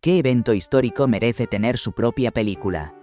¿Qué evento histórico merece tener su propia película?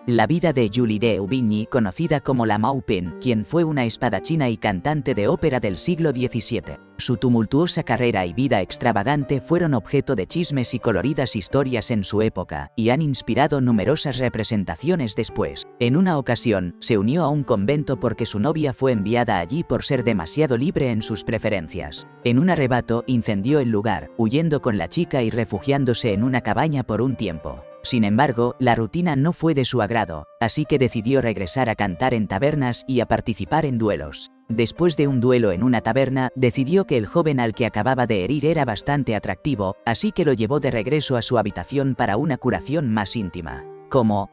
La vida de Julie d'Aubigny, conocida como la Maupin, quien fue una espadachina y cantante de ópera del siglo XVII. Su tumultuosa carrera y vida extravagante fueron objeto de chismes y coloridas historias en su época, y han inspirado numerosas representaciones después. En una ocasión, se unió a un convento porque su novia fue enviada allí por ser demasiado libre en sus preferencias. En un arrebato, incendió el lugar, huyendo con la chica y refugiándose en una cabaña por un tiempo. Sin embargo, la rutina no fue de su agrado, así que decidió regresar a cantar en tabernas y a participar en duelos. Después de un duelo en una taberna, decidió que el joven al que acababa de herir era bastante atractivo, así que lo llevó de regreso a su habitación para una curación más íntima. Como: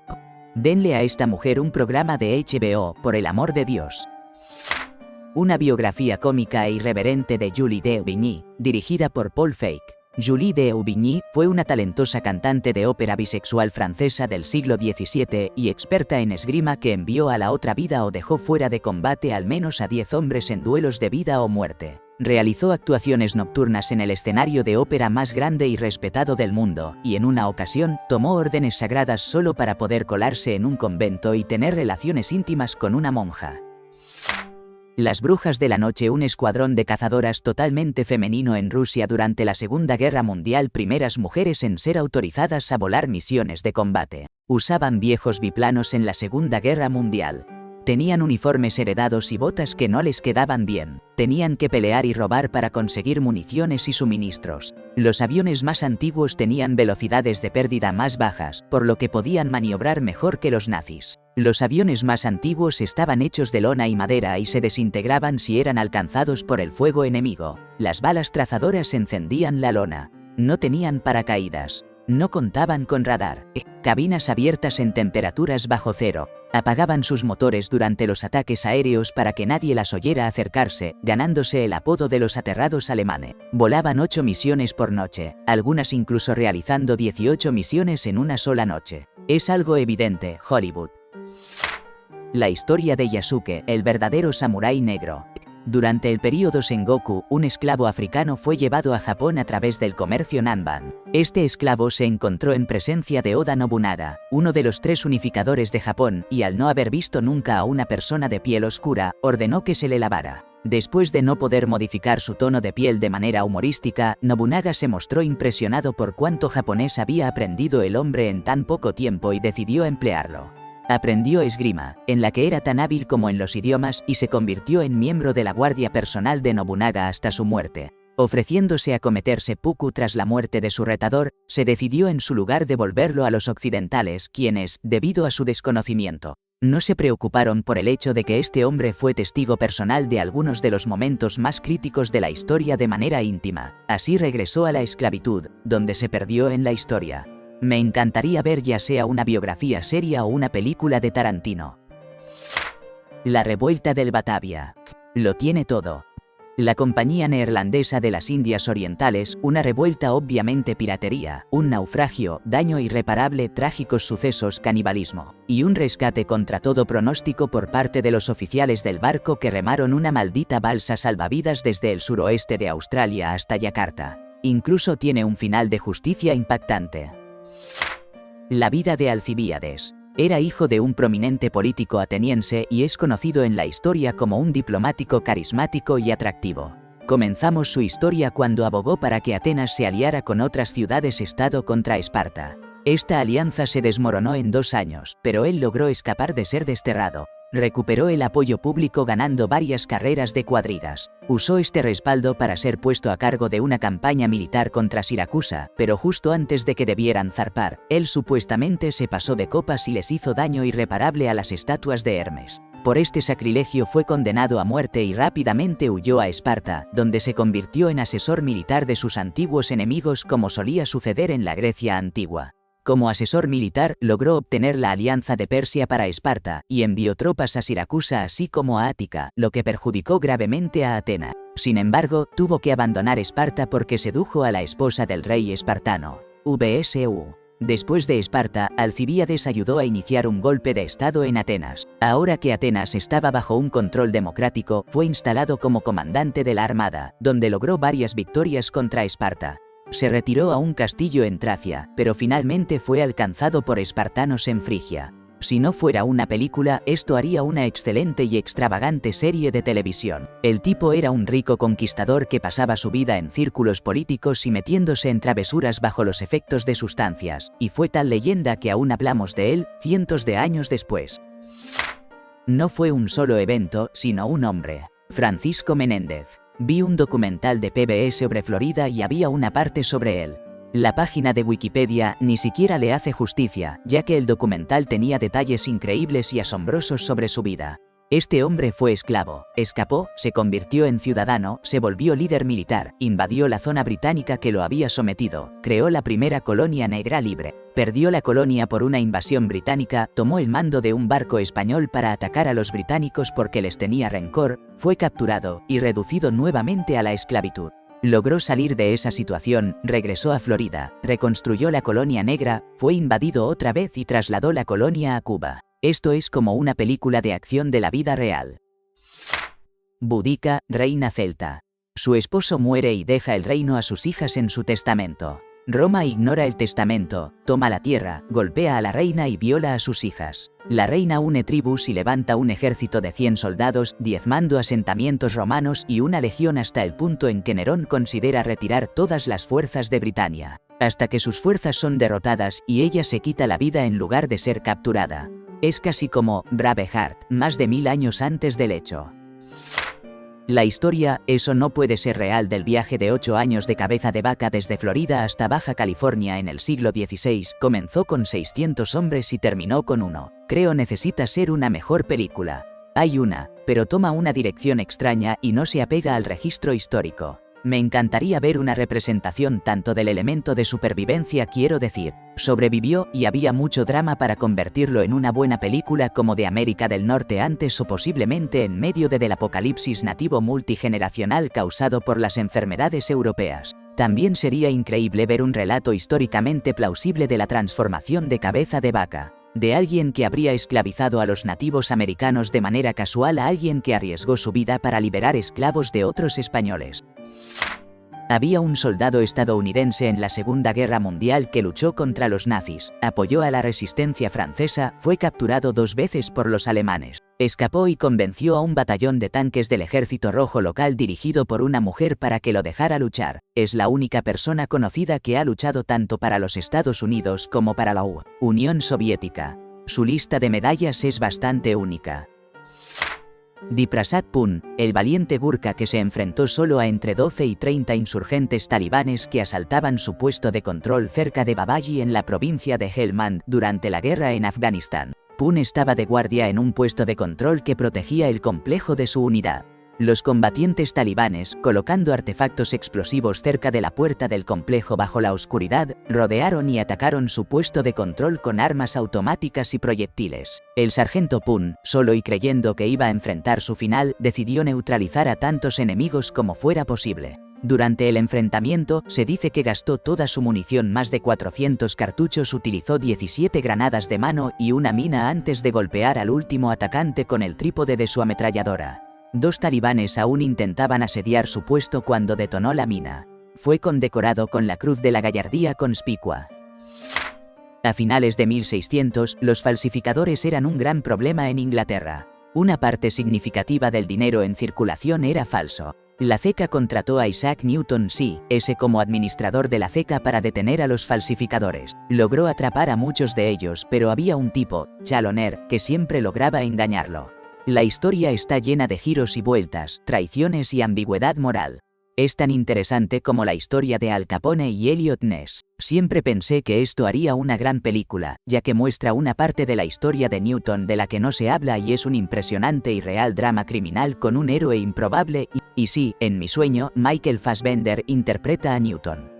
denle a esta mujer un programa de HBO, por el amor de Dios. Una biografía cómica e irreverente de Julie d'Aubigny, dirigida por Paul Feig. Julie d'Aubigny fue una talentosa cantante de ópera bisexual francesa del siglo XVII y experta en esgrima que envió a la otra vida o dejó fuera de combate al menos a 10 hombres en duelos de vida o muerte. Realizó actuaciones nocturnas en el escenario de ópera más grande y respetado del mundo, y en una ocasión, tomó órdenes sagradas solo para poder colarse en un convento y tener relaciones íntimas con una monja. Las Brujas de la Noche, un escuadrón de cazadoras totalmente femenino en Rusia durante la Segunda Guerra Mundial, primeras mujeres en ser autorizadas a volar misiones de combate. Usaban viejos biplanos en la Segunda Guerra Mundial. Tenían uniformes heredados y botas que no les quedaban bien. Tenían que pelear y robar para conseguir municiones y suministros. Los aviones más antiguos tenían velocidades de pérdida más bajas, por lo que podían maniobrar mejor que los nazis. Los aviones más antiguos estaban hechos de lona y madera y se desintegraban si eran alcanzados por el fuego enemigo. Las balas trazadoras encendían la lona. No tenían paracaídas. No contaban con radar. Cabinas abiertas en temperaturas bajo cero. Apagaban sus motores durante los ataques aéreos para que nadie las oyera acercarse, ganándose el apodo de los aterrados alemanes. Volaban 8 misiones por noche, algunas incluso realizando 18 misiones en una sola noche. Es algo evidente, Hollywood. La historia de Yasuke, el verdadero samurái negro. Durante el período Sengoku, un esclavo africano fue llevado a Japón a través del comercio Nanban. Este esclavo se encontró en presencia de Oda Nobunaga, uno de los 3 unificadores de Japón, y al no haber visto nunca a una persona de piel oscura, ordenó que se le lavara. Después de no poder modificar su tono de piel de manera humorística, Nobunaga se mostró impresionado por cuánto japonés había aprendido el hombre en tan poco tiempo y decidió emplearlo. Aprendió esgrima, en la que era tan hábil como en los idiomas, y se convirtió en miembro de la guardia personal de Nobunaga hasta su muerte. Ofreciéndose a cometer seppuku tras la muerte de su retador, se decidió en su lugar devolverlo a los occidentales, quienes, debido a su desconocimiento, no se preocuparon por el hecho de que este hombre fue testigo personal de algunos de los momentos más críticos de la historia de manera íntima. Así regresó a la esclavitud, donde se perdió en la historia. Me encantaría ver ya sea una biografía seria o una película de Tarantino. La revuelta del Batavia. Lo tiene todo. La Compañía Neerlandesa de las Indias Orientales, una revuelta, obviamente piratería, un naufragio, daño irreparable, trágicos sucesos, canibalismo, y un rescate contra todo pronóstico por parte de los oficiales del barco que remaron una maldita balsa salvavidas desde el suroeste de Australia hasta Yakarta. Incluso tiene un final de justicia impactante. La vida de Alcibíades. Era hijo de un prominente político ateniense y es conocido en la historia como un diplomático carismático y atractivo. Comenzamos su historia cuando abogó para que Atenas se aliara con otras ciudades-estado contra Esparta. Esta alianza se desmoronó en 2 años, pero él logró escapar de ser desterrado. Recuperó el apoyo público ganando varias carreras de cuadrigas. Usó este respaldo para ser puesto a cargo de una campaña militar contra Siracusa, pero justo antes de que debieran zarpar, él supuestamente se pasó de copas y les hizo daño irreparable a las estatuas de Hermes. Por este sacrilegio fue condenado a muerte y rápidamente huyó a Esparta, donde se convirtió en asesor militar de sus antiguos enemigos, como solía suceder en la Grecia antigua. Como asesor militar, logró obtener la alianza de Persia para Esparta, y envió tropas a Siracusa así como a Ática, lo que perjudicó gravemente a Atenas. Sin embargo, tuvo que abandonar Esparta porque sedujo a la esposa del rey espartano, Vsu. Después de Esparta, Alcibíades ayudó a iniciar un golpe de estado en Atenas. Ahora que Atenas estaba bajo un control democrático, fue instalado como comandante de la armada, donde logró varias victorias contra Esparta. Se retiró a un castillo en Tracia, pero finalmente fue alcanzado por espartanos en Frigia. Si no fuera una película, esto haría una excelente y extravagante serie de televisión. El tipo era un rico conquistador que pasaba su vida en círculos políticos y metiéndose en travesuras bajo los efectos de sustancias, y fue tal leyenda que aún hablamos de él, cientos de años después. No fue un solo evento, sino un hombre. Francisco Menéndez. Vi un documental de PBS sobre Florida y había una parte sobre él. La página de Wikipedia ni siquiera le hace justicia, ya que el documental tenía detalles increíbles y asombrosos sobre su vida. Este hombre fue esclavo, escapó, se convirtió en ciudadano, se volvió líder militar, invadió la zona británica que lo había sometido, creó la primera colonia negra libre, perdió la colonia por una invasión británica, tomó el mando de un barco español para atacar a los británicos porque les tenía rencor, fue capturado y reducido nuevamente a la esclavitud. Logró salir de esa situación, regresó a Florida, reconstruyó la colonia negra, fue invadido otra vez y trasladó la colonia a Cuba. Esto es como una película de acción de la vida real. Boudica, reina celta. Su esposo muere y deja el reino a sus hijas en su testamento. Roma ignora el testamento, toma la tierra, golpea a la reina y viola a sus hijas. La reina une tribus y levanta un ejército de 100 soldados, diezmando asentamientos romanos y una legión hasta el punto en que Nerón considera retirar todas las fuerzas de Britania, hasta que sus fuerzas son derrotadas y ella se quita la vida en lugar de ser capturada. Es casi como Braveheart, más de 1000 años antes del hecho. La historia, eso no puede ser real, del viaje de 8 años de Cabeza de Vaca desde Florida hasta Baja California en el siglo XVI, comenzó con 600 hombres y terminó con 1. Creo necesita ser una mejor película. Hay una, pero toma una dirección extraña y no se apega al registro histórico. Me encantaría ver una representación tanto del elemento de supervivencia, quiero decir, sobrevivió y había mucho drama para convertirlo en una buena película como de América del Norte antes o posiblemente en medio del apocalipsis nativo multigeneracional causado por las enfermedades europeas. También sería increíble ver un relato históricamente plausible de la transformación de Cabeza de Vaca. De alguien que habría esclavizado a los nativos americanos de manera casual a alguien que arriesgó su vida para liberar esclavos de otros españoles. Había un soldado estadounidense en la Segunda Guerra Mundial que luchó contra los nazis, apoyó a la resistencia francesa, fue capturado 2 veces por los alemanes, escapó y convenció a un batallón de tanques del Ejército Rojo local dirigido por una mujer para que lo dejara luchar. Es la única persona conocida que ha luchado tanto para los Estados Unidos como para la Unión Soviética. Su lista de medallas es bastante única. Diprasad Pun, el valiente gurka que se enfrentó solo a entre 12 y 30 insurgentes talibanes que asaltaban su puesto de control cerca de Babaji en la provincia de Helmand durante la guerra en Afganistán. Pun estaba de guardia en un puesto de control que protegía el complejo de su unidad. Los combatientes talibanes, colocando artefactos explosivos cerca de la puerta del complejo bajo la oscuridad, rodearon y atacaron su puesto de control con armas automáticas y proyectiles. El sargento Pun, solo y creyendo que iba a enfrentar su final, decidió neutralizar a tantos enemigos como fuera posible. Durante el enfrentamiento, se dice que gastó toda su munición, más de 400 cartuchos, utilizó 17 granadas de mano y una mina antes de golpear al último atacante con el trípode de su ametralladora. 2 talibanes aún intentaban asediar su puesto cuando detonó la mina. Fue condecorado con la Cruz de la Gallardía Conspicua. A finales de 1600, los falsificadores eran un gran problema en Inglaterra. Una parte significativa del dinero en circulación era falso. La CECA contrató a Isaac Newton C.S. como administrador de la CECA para detener a los falsificadores. Logró atrapar a muchos de ellos, pero había un tipo, Chaloner, que siempre lograba engañarlo. La historia está llena de giros y vueltas, traiciones y ambigüedad moral. Es tan interesante como la historia de Al Capone y Elliot Ness. Siempre pensé que esto haría una gran película, ya que muestra una parte de la historia de Newton de la que no se habla y es un impresionante y real drama criminal con un héroe improbable y sí, en mi sueño, Michael Fassbender interpreta a Newton.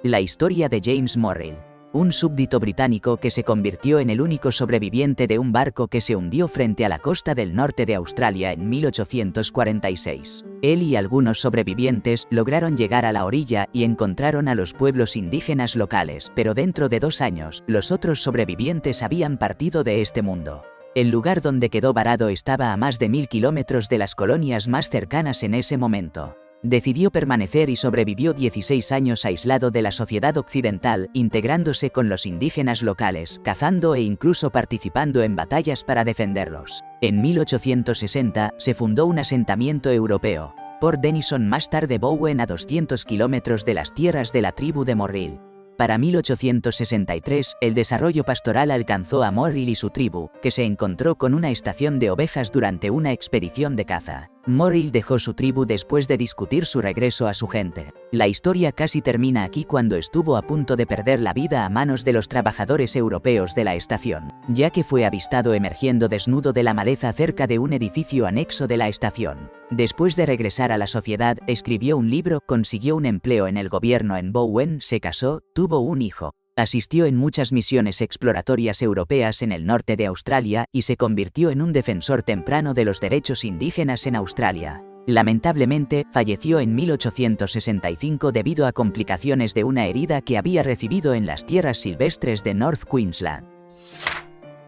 La historia de James Morrill. Un súbdito británico que se convirtió en el único sobreviviente de un barco que se hundió frente a la costa del norte de Australia en 1846. Él y algunos sobrevivientes lograron llegar a la orilla y encontraron a los pueblos indígenas locales, pero dentro de 2 años, los otros sobrevivientes habían partido de este mundo. El lugar donde quedó varado estaba a más de 1000 kilómetros de las colonias más cercanas en ese momento. Decidió permanecer y sobrevivió 16 años aislado de la sociedad occidental, integrándose con los indígenas locales, cazando e incluso participando en batallas para defenderlos. En 1860 se fundó un asentamiento europeo, Port Denison, más tarde Bowen, a 200 kilómetros de las tierras de la tribu de Morrill. Para 1863, el desarrollo pastoral alcanzó a Morrill y su tribu, que se encontró con una estación de ovejas durante una expedición de caza. Morrill dejó su tribu después de discutir su regreso a su gente. La historia casi termina aquí cuando estuvo a punto de perder la vida a manos de los trabajadores europeos de la estación, ya que fue avistado emergiendo desnudo de la maleza cerca de un edificio anexo de la estación. Después de regresar a la sociedad, escribió un libro, consiguió un empleo en el gobierno en Bowen, se casó, tuvo un hijo. Asistió en muchas misiones exploratorias europeas en el norte de Australia y se convirtió en un defensor temprano de los derechos indígenas en Australia. Lamentablemente, falleció en 1865 debido a complicaciones de una herida que había recibido en las tierras silvestres de North Queensland.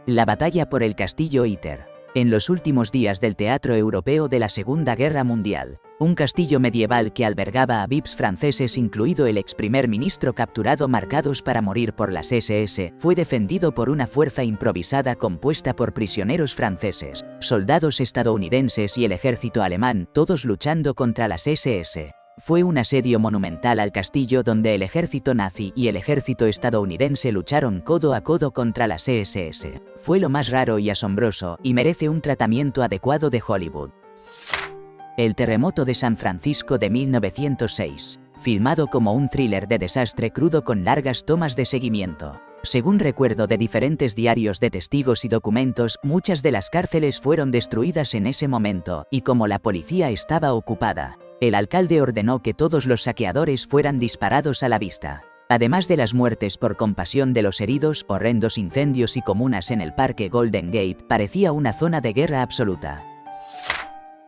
La batalla por el castillo Iter. En los últimos días del teatro europeo de la Segunda Guerra Mundial, un castillo medieval que albergaba a VIPs franceses, incluido el ex primer ministro capturado, marcados para morir por las SS, fue defendido por una fuerza improvisada compuesta por prisioneros franceses, soldados estadounidenses y el ejército alemán, todos luchando contra las SS. Fue un asedio monumental al castillo donde el ejército nazi y el ejército estadounidense lucharon codo a codo contra las SS. Fue lo más raro y asombroso, y merece un tratamiento adecuado de Hollywood. El terremoto de San Francisco de 1906, filmado como un thriller de desastre crudo con largas tomas de seguimiento. Según recuerdo de diferentes diarios de testigos y documentos, muchas de las cárceles fueron destruidas en ese momento, y como la policía estaba ocupada, el alcalde ordenó que todos los saqueadores fueran disparados a la vista. Además de las muertes por compasión de los heridos, horrendos incendios y comunas en el parque Golden Gate, parecía una zona de guerra absoluta.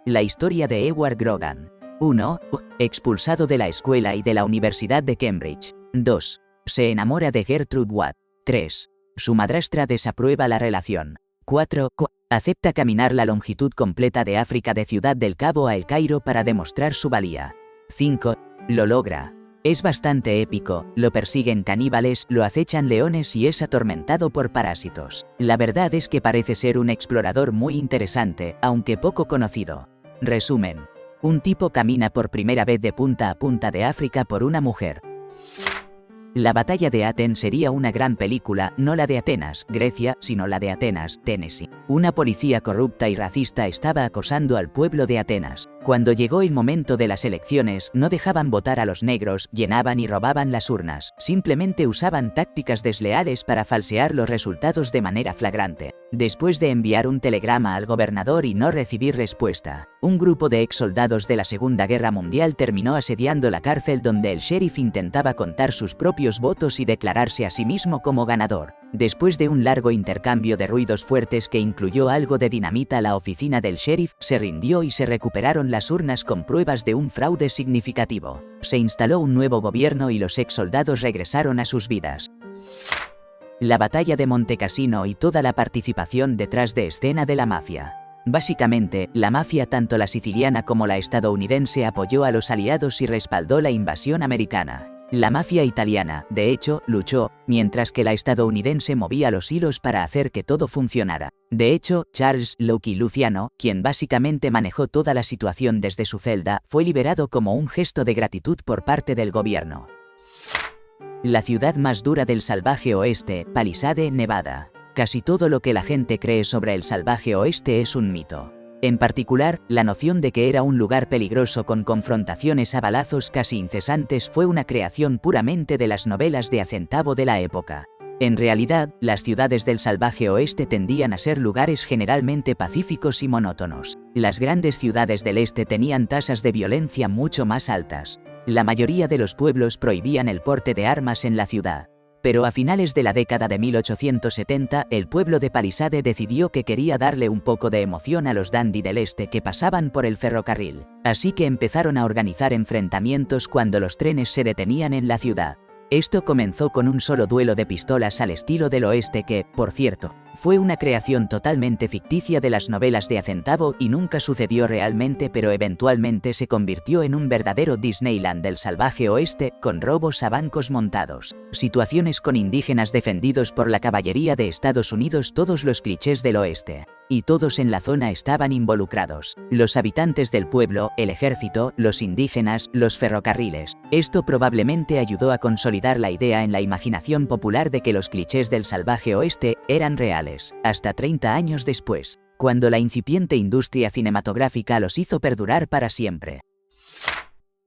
La historia de Edward Grogan. 1. Expulsado de la escuela y de la Universidad de Cambridge. 2. Se enamora de Gertrude Watt. 3. Su madrastra desaprueba la relación. 4. Acepta caminar la longitud completa de África de Ciudad del Cabo a El Cairo para demostrar su valía. 5. Lo logra. Es bastante épico, lo persiguen caníbales, lo acechan leones y es atormentado por parásitos. La verdad es que parece ser un explorador muy interesante, aunque poco conocido. Resumen. Un tipo camina por primera vez de punta a punta de África por una mujer. La batalla de Aten sería una gran película, no la de Atenas, Grecia, sino la de Atenas, Tennessee. Una policía corrupta y racista estaba acosando al pueblo de Atenas. Cuando llegó el momento de las elecciones, no dejaban votar a los negros, llenaban y robaban las urnas, simplemente usaban tácticas desleales para falsear los resultados de manera flagrante. Después de enviar un telegrama al gobernador y no recibir respuesta, un grupo de ex soldados de la Segunda Guerra Mundial terminó asediando la cárcel donde el sheriff intentaba contar sus propios votos y declararse a sí mismo como ganador. Después de un largo intercambio de ruidos fuertes que incluyó algo de dinamita, la oficina del sheriff se rindió y se recuperaron las urnas con pruebas de un fraude significativo. Se instaló un nuevo gobierno y los ex soldados regresaron a sus vidas. La batalla de Montecassino y toda la participación detrás de escena de la mafia. Básicamente, la mafia, tanto la siciliana como la estadounidense, apoyó a los aliados y respaldó la invasión americana. La mafia italiana, de hecho, luchó, mientras que la estadounidense movía los hilos para hacer que todo funcionara. De hecho, Charles Lucky Luciano, quien básicamente manejó toda la situación desde su celda, fue liberado como un gesto de gratitud por parte del gobierno. La ciudad más dura del salvaje oeste, Palisade, Nevada. Casi todo lo que la gente cree sobre el salvaje oeste es un mito. En particular, la noción de que era un lugar peligroso con confrontaciones a balazos casi incesantes fue una creación puramente de las novelas de a centavo de la época. En realidad, las ciudades del salvaje oeste tendían a ser lugares generalmente pacíficos y monótonos. Las grandes ciudades del este tenían tasas de violencia mucho más altas. La mayoría de los pueblos prohibían el porte de armas en la ciudad. Pero a finales de la década de 1870, el pueblo de Palisade decidió que quería darle un poco de emoción a los dandy del este que pasaban por el ferrocarril. Así que empezaron a organizar enfrentamientos cuando los trenes se detenían en la ciudad. Esto comenzó con un solo duelo de pistolas al estilo del oeste que, por cierto, Fue una creación totalmente ficticia de las novelas de a centavo y nunca sucedió realmente, pero eventualmente se convirtió en un verdadero Disneyland del salvaje oeste, con robos a bancos montados, situaciones con indígenas defendidos por la caballería de Estados Unidos, todos los clichés del oeste. Y todos en la zona estaban involucrados: los habitantes del pueblo, el ejército, los indígenas, los ferrocarriles. Esto probablemente ayudó a consolidar la idea en la imaginación popular de que los clichés del salvaje oeste eran reales, hasta 30 años después, cuando la incipiente industria cinematográfica los hizo perdurar para siempre.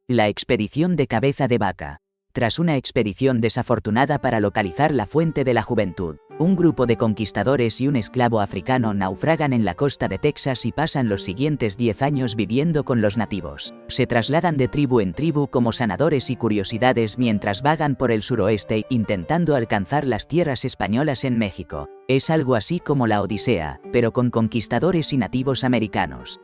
La expedición de Cabeza de Vaca. Tras una expedición desafortunada para localizar la fuente de la juventud, un grupo de conquistadores y un esclavo africano naufragan en la costa de Texas y pasan los siguientes 10 años viviendo con los nativos. Se trasladan de tribu en tribu como sanadores y curiosidades mientras vagan por el suroeste intentando alcanzar las tierras españolas en México. Es algo así como la Odisea, pero con conquistadores y nativos americanos.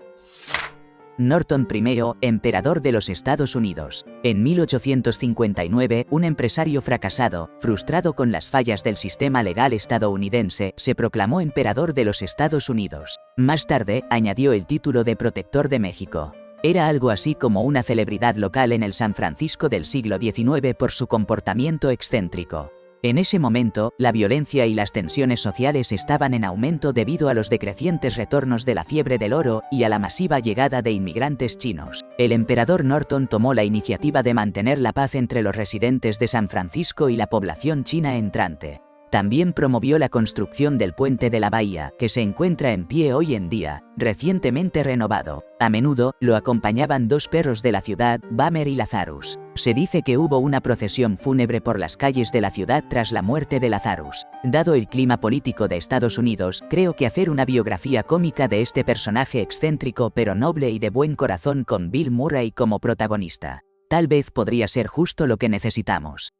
Norton I, emperador de los Estados Unidos. En 1859, un empresario fracasado, frustrado con las fallas del sistema legal estadounidense, se proclamó emperador de los Estados Unidos. Más tarde, añadió el título de protector de México. Era algo así como una celebridad local en el San Francisco del siglo XIX por su comportamiento excéntrico. En ese momento, la violencia y las tensiones sociales estaban en aumento debido a los decrecientes retornos de la fiebre del oro y a la masiva llegada de inmigrantes chinos. El emperador Norton tomó la iniciativa de mantener la paz entre los residentes de San Francisco y la población china entrante. También promovió la construcción del puente de la bahía, que se encuentra en pie hoy en día, recientemente renovado. A menudo, lo acompañaban dos perros de la ciudad, Bummer y Lazarus. Se dice que hubo una procesión fúnebre por las calles de la ciudad tras la muerte de Lazarus. Dado el clima político de Estados Unidos, creo que hacer una biografía cómica de este personaje excéntrico pero noble y de buen corazón con Bill Murray como protagonista, tal vez podría ser justo lo que necesitamos.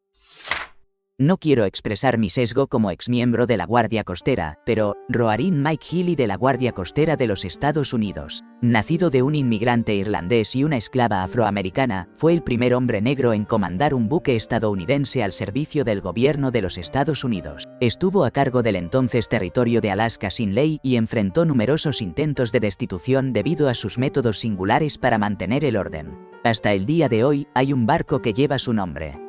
No quiero expresar mi sesgo como exmiembro de la Guardia Costera, pero Roarin Mike Healy de la Guardia Costera de los Estados Unidos, nacido de un inmigrante irlandés y una esclava afroamericana, fue el primer hombre negro en comandar un buque estadounidense al servicio del gobierno de los Estados Unidos. Estuvo a cargo del entonces territorio de Alaska sin ley y enfrentó numerosos intentos de destitución debido a sus métodos singulares para mantener el orden. Hasta el día de hoy, hay un barco que lleva su nombre.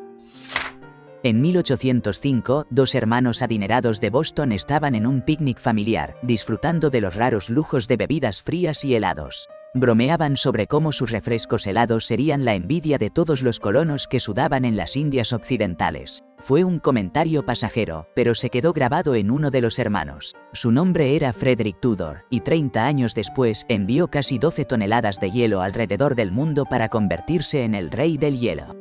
En 1805, dos hermanos adinerados de Boston estaban en un picnic familiar, disfrutando de los raros lujos de bebidas frías y helados. Bromeaban sobre cómo sus refrescos helados serían la envidia de todos los colonos que sudaban en las Indias Occidentales. Fue un comentario pasajero, pero se quedó grabado en uno de los hermanos. Su nombre era Frederick Tudor, y 30 años después envió casi 12 toneladas de hielo alrededor del mundo para convertirse en el rey del hielo.